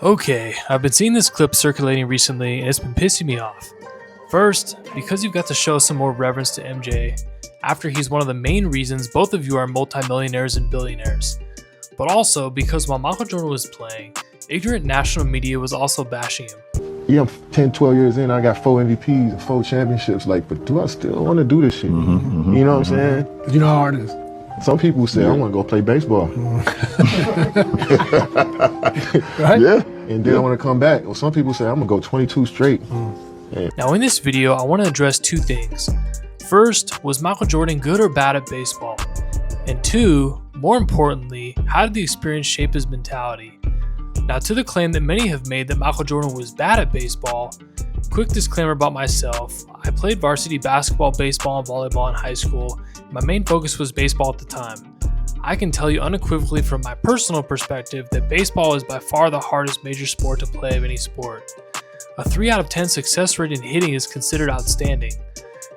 Okay, I've been seeing this clip circulating recently and it's been pissing me off. First, because you've got to show some more reverence to MJ, after he's one of the main reasons both of you are multimillionaires and billionaires. But also because while Michael Jordan was playing, ignorant national media was also bashing him. Yeah, I'm 10, 12 years in, I got 4 MVPs and 4 championships, but do I still want to do this shit? You know what I'm saying? You know how hard it is. Some people say, I want to go play baseball. Right? Yeah, and then I want to come back. Or some people say, I'm going to go 22 straight. Now in this video, I want to address two things. First, was Michael Jordan good or bad at baseball? And two, more importantly, how did the experience shape his mentality? Now to the claim that many have made that Michael Jordan was bad at baseball, quick disclaimer about myself, I played varsity basketball, baseball, and volleyball in high school. My main focus was baseball at the time. I can tell you unequivocally from my personal perspective that baseball is by far the hardest major sport to play of any sport. A 3 out of 10 success rate in hitting is considered outstanding.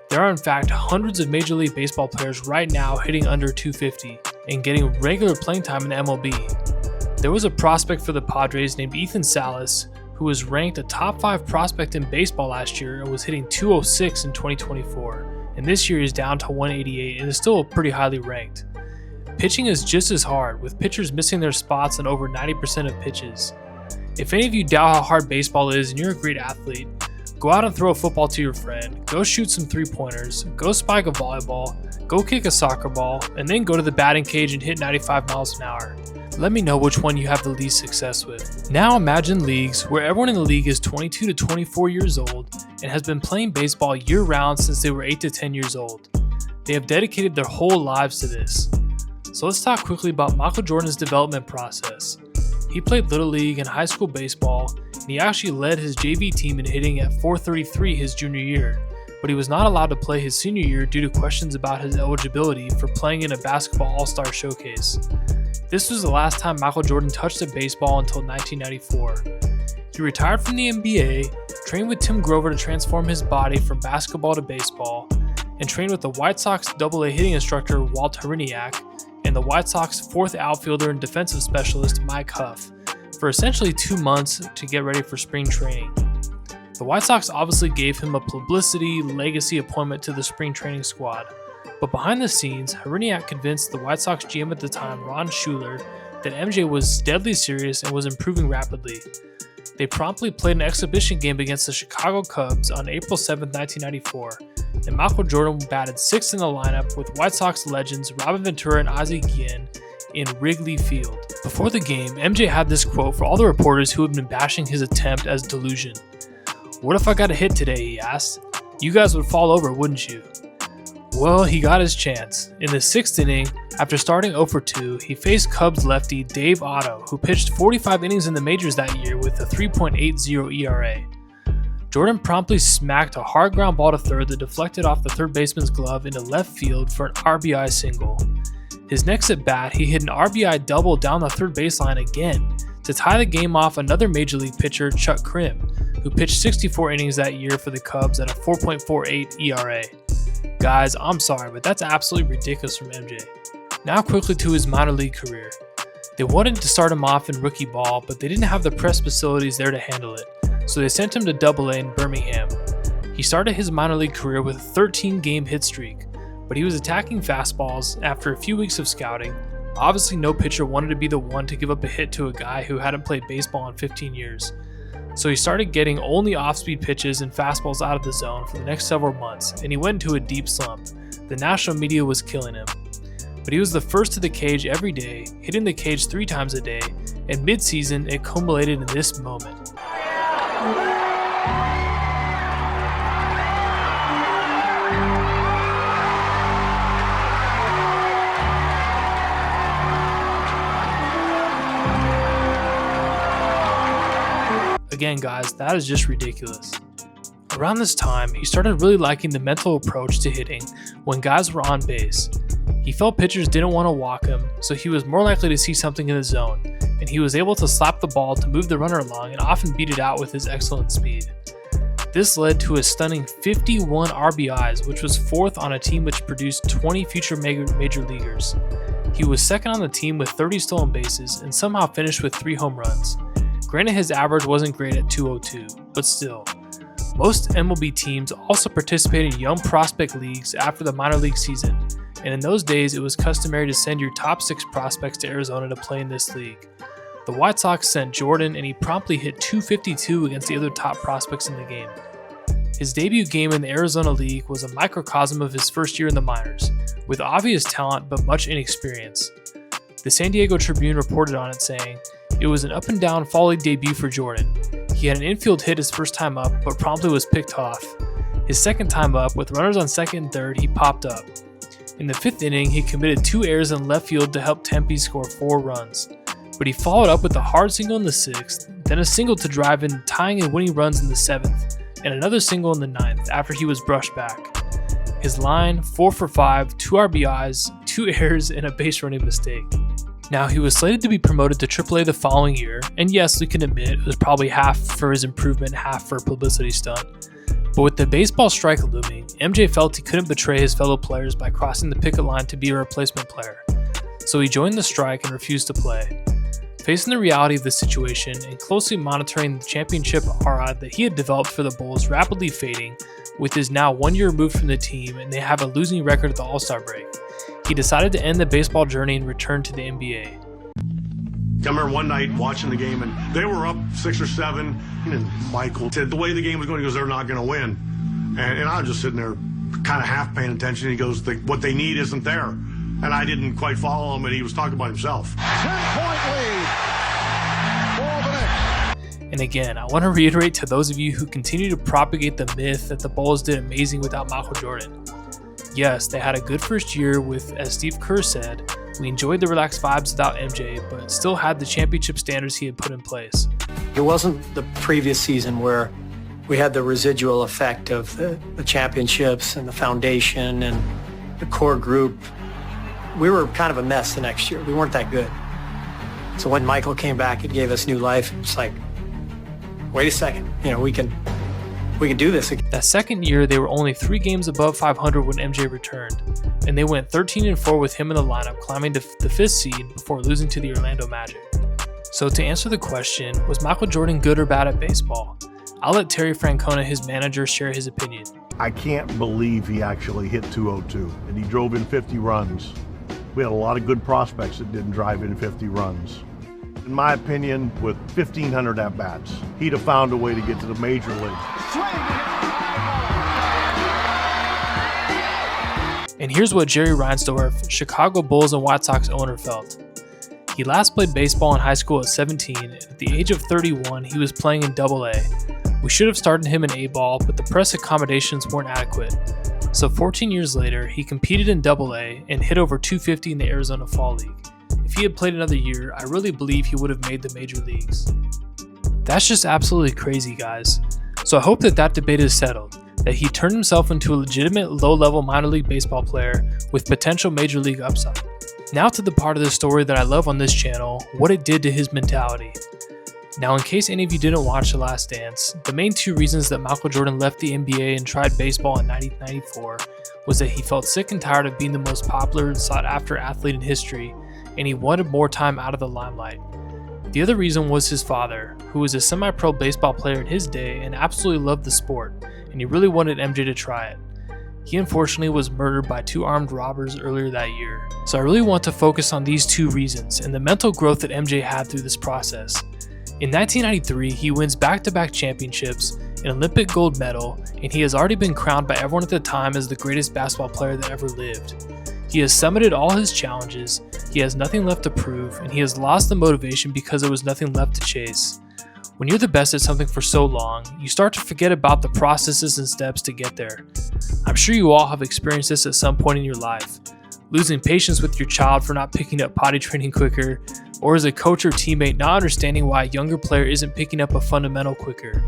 There are in fact hundreds of Major League Baseball players right now hitting under 250 and getting regular playing time in MLB. There was a prospect for the Padres named Ethan Salas who was ranked a top 5 prospect in baseball last year and was hitting 206 in 2024. And this year is down to 188 and is still pretty highly ranked. Pitching is just as hard, with pitchers missing their spots on over 90% of pitches. If any of you doubt how hard baseball is and you're a great athlete, go out and throw a football to your friend, go shoot some 3-pointers, go spike a volleyball, go kick a soccer ball, and then go to the batting cage and hit 95 miles an hour. Let me know which one you have the least success with. Now imagine leagues where everyone in the league is 22 to 24 years old and has been playing baseball year-round since they were 8 to 10 years old. They have dedicated their whole lives to this. So let's talk quickly about Michael Jordan's development process. He played Little League and high school baseball, and he actually led his JV team in hitting at .433 his junior year, but he was not allowed to play his senior year due to questions about his eligibility for playing in a basketball all-star showcase. This was the last time Michael Jordan touched a baseball until 1994. He retired from the NBA, trained with Tim Grover to transform his body from basketball to baseball, and trained with the White Sox AA hitting instructor Walt Hriniak and the White Sox 4th outfielder and defensive specialist Mike Huff for essentially 2 months to get ready for spring training. The White Sox obviously gave him a publicity legacy appointment to the spring training squad, but behind the scenes, Hriniak convinced the White Sox GM at the time, Ron Schuler, that MJ was deadly serious and was improving rapidly. They promptly played an exhibition game against the Chicago Cubs on April 7, 1994, and Michael Jordan batted 6th in the lineup with White Sox legends Robin Ventura and Ozzie Guillen in Wrigley Field. Before the game, MJ had this quote for all the reporters who had been bashing his attempt as delusion. "What if I got a hit today?" he asked. "You guys would fall over, wouldn't you?" Well, he got his chance. In the 6th inning, after starting 0 for 2, he faced Cubs lefty Dave Otto, who pitched 45 innings in the majors that year with a 3.80 ERA. Jordan promptly smacked a hard ground ball to third that deflected off the third baseman's glove into left field for an RBI single. His next at bat, he hit an RBI double down the third baseline again to tie the game off another major league pitcher, Chuck Krim, who pitched 64 innings that year for the Cubs at a 4.48 ERA. Guys, I'm sorry, but that's absolutely ridiculous from MJ. Now quickly to his minor league career. They wanted to start him off in rookie ball, but they didn't have the press facilities there to handle it, so they sent him to AA in Birmingham. He started his minor league career with a 13-game hit streak, but he was attacking fastballs after a few weeks of scouting. Obviously no pitcher wanted to be the one to give up a hit to a guy who hadn't played baseball in 15 years. So he started getting only off-speed pitches and fastballs out of the zone for the next several months, and he went into a deep slump. The national media was killing him. But he was the first to the cage every day, hitting the cage 3 times a day, and mid-season it culminated in this moment. Again guys, that is just ridiculous. Around this time, he started really liking the mental approach to hitting when guys were on base. He felt pitchers didn't want to walk him, so he was more likely to see something in the zone, and he was able to slap the ball to move the runner along and often beat it out with his excellent speed. This led to a stunning 51 RBIs, which was 4th on a team which produced 20 future major leaguers. He was second on the team with 30 stolen bases and somehow finished with 3 home runs. Granted, his average wasn't great at 202, but still. Most MLB teams also participate in young prospect leagues after the minor league season, and in those days it was customary to send your top 6 prospects to Arizona to play in this league. The White Sox sent Jordan, and he promptly hit .252 against the other top prospects in the game. His debut game in the Arizona League was a microcosm of his first year in the minors, with obvious talent but much inexperience. The San Diego Tribune reported on it saying, "It was an up-and-down fall league debut for Jordan. He had an infield hit his first time up, but promptly was picked off. His second time up, with runners on second and third, he popped up. In the 5th inning, he committed 2 errors in left field to help Tempe score 4 runs. But he followed up with a hard single in the 6th, then a single to drive in, tying and winning runs in the 7th, and another single in the 9th after he was brushed back. His line, 4 for 5, 2 RBIs, 2 errors, and a base running mistake." Now, he was slated to be promoted to AAA the following year, and yes, we can admit it was probably half for his improvement, half for a publicity stunt. But with the baseball strike looming, MJ felt he couldn't betray his fellow players by crossing the picket line to be a replacement player. So he joined the strike and refused to play. Facing the reality of the situation and closely monitoring the championship aura that he had developed for the Bulls rapidly fading, with his now 1 year removed from the team and they have a losing record at the All-Star break, he decided to end the baseball journey and return to the NBA. I remember one night watching the game, and they were up 6 or 7, and Michael said the way the game was going, he goes, "They're not going to win." And I was just sitting there kind of half paying attention. He goes, "What they need isn't there." And I didn't quite follow him, and he was talking about himself. 10-point lead for the Knicks. And again, I want to reiterate to those of you who continue to propagate the myth that the Bulls did amazing without Michael Jordan. Yes, they had a good first year with, as Steve Kerr said, "We enjoyed the relaxed vibes without MJ, but still had the championship standards he had put in place." It wasn't the previous season where we had the residual effect of the championships and the foundation and the core group. We were kind of a mess the next year. We weren't that good. So when Michael came back, it gave us new life. It's like, wait a second, we can do this again. That second year, they were only 3 games above 500 when MJ returned, and they went 13-4 with him in the lineup, climbing to the 5th seed before losing to the Orlando Magic. So to answer the question, was Michael Jordan good or bad at baseball? I'll let Terry Francona, his manager, share his opinion. I can't believe he actually hit 202, and he drove in 50 runs. We had a lot of good prospects that didn't drive in 50 runs. In my opinion, with 1,500 at-bats, he'd have found a way to get to the major league. And here's what Jerry Reinsdorf, Chicago Bulls and White Sox owner, felt. He last played baseball in high school at 17, and at the age of 31, he was playing in AA. We should have started him in A-ball, but the press accommodations weren't adequate. So 14 years later, he competed in AA and hit over 250 in the Arizona Fall League. If he had played another year, I really believe he would have made the major leagues. That's just absolutely crazy, guys. So I hope that debate is settled, that he turned himself into a legitimate low-level minor league baseball player with potential major league upside. Now to the part of the story that I love on this channel, what it did to his mentality. Now, in case any of you didn't watch The Last Dance, the main 2 reasons that Michael Jordan left the NBA and tried baseball in 1994 was that he felt sick and tired of being the most popular and sought-after athlete in history, and he wanted more time out of the limelight. The other reason was his father, who was a semi-pro baseball player in his day and absolutely loved the sport, and he really wanted MJ to try it. He unfortunately was murdered by 2 armed robbers earlier that year. So I really want to focus on these 2 reasons and the mental growth that MJ had through this process. In 1993, he wins back-to-back championships, an Olympic gold medal, and he has already been crowned by everyone at the time as the greatest basketball player that ever lived. He has summited all his challenges, he has nothing left to prove, and he has lost the motivation because there was nothing left to chase. When you're the best at something for so long, you start to forget about the processes and steps to get there. I'm sure you all have experienced this at some point in your life. Losing patience with your child for not picking up potty training quicker, or as a coach or teammate not understanding why a younger player isn't picking up a fundamental quicker.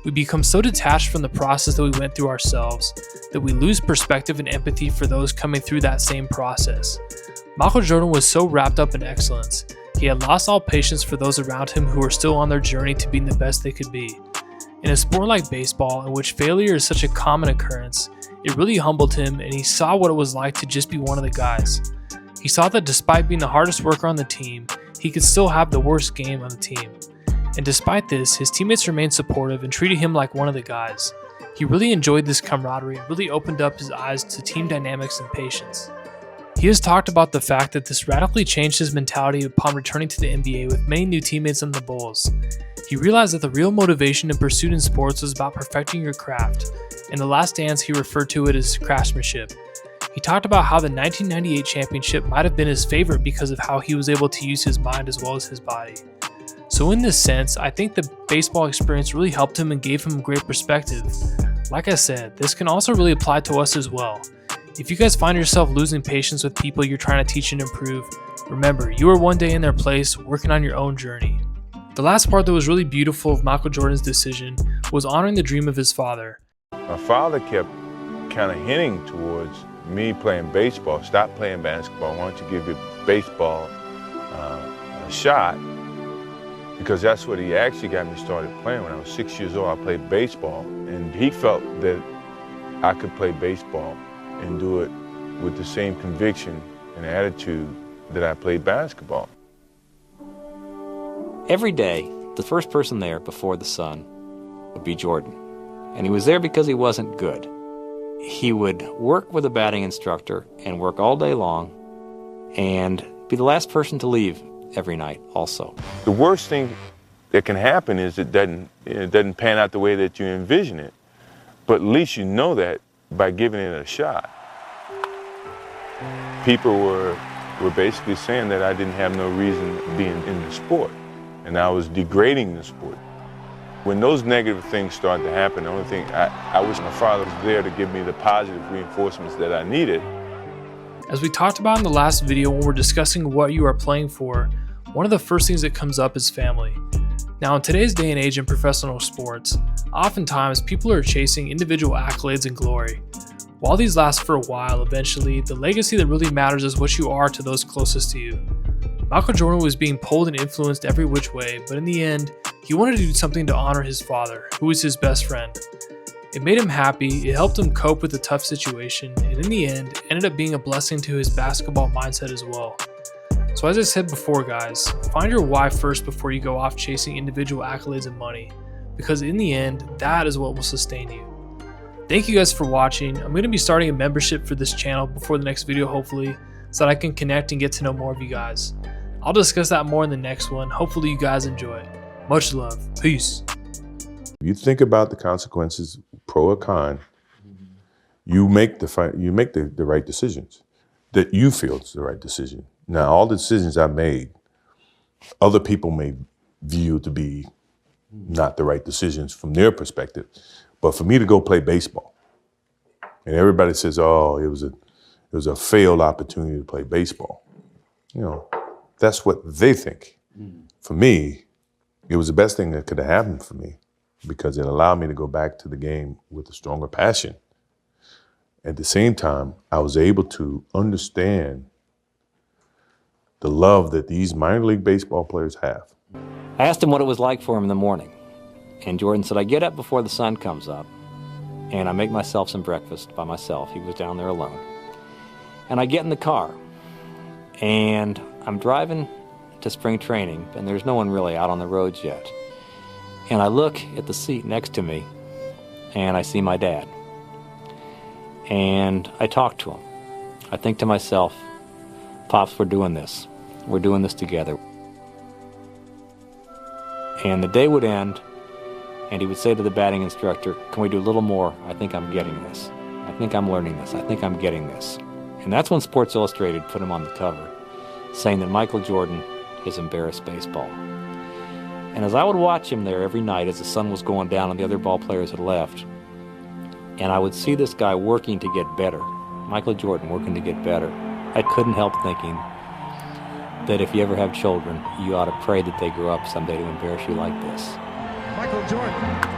We become so detached from the process that we went through ourselves that we lose perspective and empathy for those coming through that same process. Michael Jordan was so wrapped up in excellence, he had lost all patience for those around him who were still on their journey to being the best they could be. In a sport like baseball, in which failure is such a common occurrence, it really humbled him, and he saw what it was like to just be one of the guys. He saw that despite being the hardest worker on the team, he could still have the worst game on the team. And despite this, his teammates remained supportive and treated him like one of the guys. He really enjoyed this camaraderie and really opened up his eyes to team dynamics and patience. He has talked about the fact that this radically changed his mentality upon returning to the NBA with many new teammates on the Bulls. He realized that the real motivation and pursuit in sports was about perfecting your craft. In The Last Dance, he referred to it as craftsmanship. He talked about how the 1998 championship might have been his favorite because of how he was able to use his mind as well as his body. So in this sense, I think the baseball experience really helped him and gave him great perspective. Like I said, this can also really apply to us as well. If you guys find yourself losing patience with people you're trying to teach and improve, remember, you are one day in their place working on your own journey. The last part that was really beautiful of Michael Jordan's decision was honoring the dream of his father. My father kept kind of hinting towards me playing baseball. Stop playing basketball. Why don't you give your baseball a shot? Because that's what he actually got me started playing. When I was 6 years old, I played baseball. And he felt that I could play baseball and do it with the same conviction and attitude that I played basketball. Every day, the first person there before the sun would be Jordan. And he was there because he wasn't good. He would work with a batting instructor and work all day long and be the last person to leave every night also. The worst thing that can happen is it doesn't pan out the way that you envision it. But at least you know that by giving it a shot. People were basically saying that I didn't have no reason being in the sport, and I was degrading the sport. When those negative things started to happen, the only thing I wish my father was there to give me the positive reinforcements that I needed. As we talked about in the last video when we're discussing what you are playing for, one of the first things that comes up is family. Now in today's day and age in professional sports, oftentimes people are chasing individual accolades and glory. While these last for a while, eventually, the legacy that really matters is what you are to those closest to you. Michael Jordan was being pulled and influenced every which way, but in the end, he wanted to do something to honor his father, who was his best friend. It made him happy, it helped him cope with a tough situation, and in the end, ended up being a blessing to his basketball mindset as well. So as I said before guys, find your why first before you go off chasing individual accolades and money, because in the end, that is what will sustain you. Thank you guys for watching. I'm going to be starting a membership for this channel before the next video hopefully, so that I can connect and get to know more of you guys. I'll discuss that more in the next one. Hopefully you guys enjoy. Much love. Peace. If you think about the consequences, pro or con, you make the right decisions that you feel is the right decision. Now, all the decisions I made, other people may view to be not the right decisions from their perspective. But for me to go play baseball, and everybody says, "Oh, it was a failed opportunity to play baseball," you know, that's what they think. For me, it was the best thing that could have happened for me because it allowed me to go back to the game with a stronger passion. At the same time, I was able to understand the love that these minor league baseball players have. I asked him what it was like for him in the morning. And Jordan said, I get up before the sun comes up, and I make myself some breakfast by myself. He was down there alone. And I get in the car, and I'm driving to spring training, and there's no one really out on the roads yet. And I look at the seat next to me, and I see my dad. And I talk to him. I think to myself, Pops, we're doing this. We're doing this together. And the day would end, and he would say to the batting instructor, can we do a little more? I think I'm getting this. I think I'm learning this. I think I'm getting this. And that's when Sports Illustrated put him on the cover, saying that Michael Jordan has embarrassed baseball. And as I would watch him there every night as the sun was going down and the other ball players had left, and I would see this guy working to get better, Michael Jordan working to get better, I couldn't help thinking that if you ever have children, you ought to pray that they grow up someday to embarrass you like this. Michael Jordan.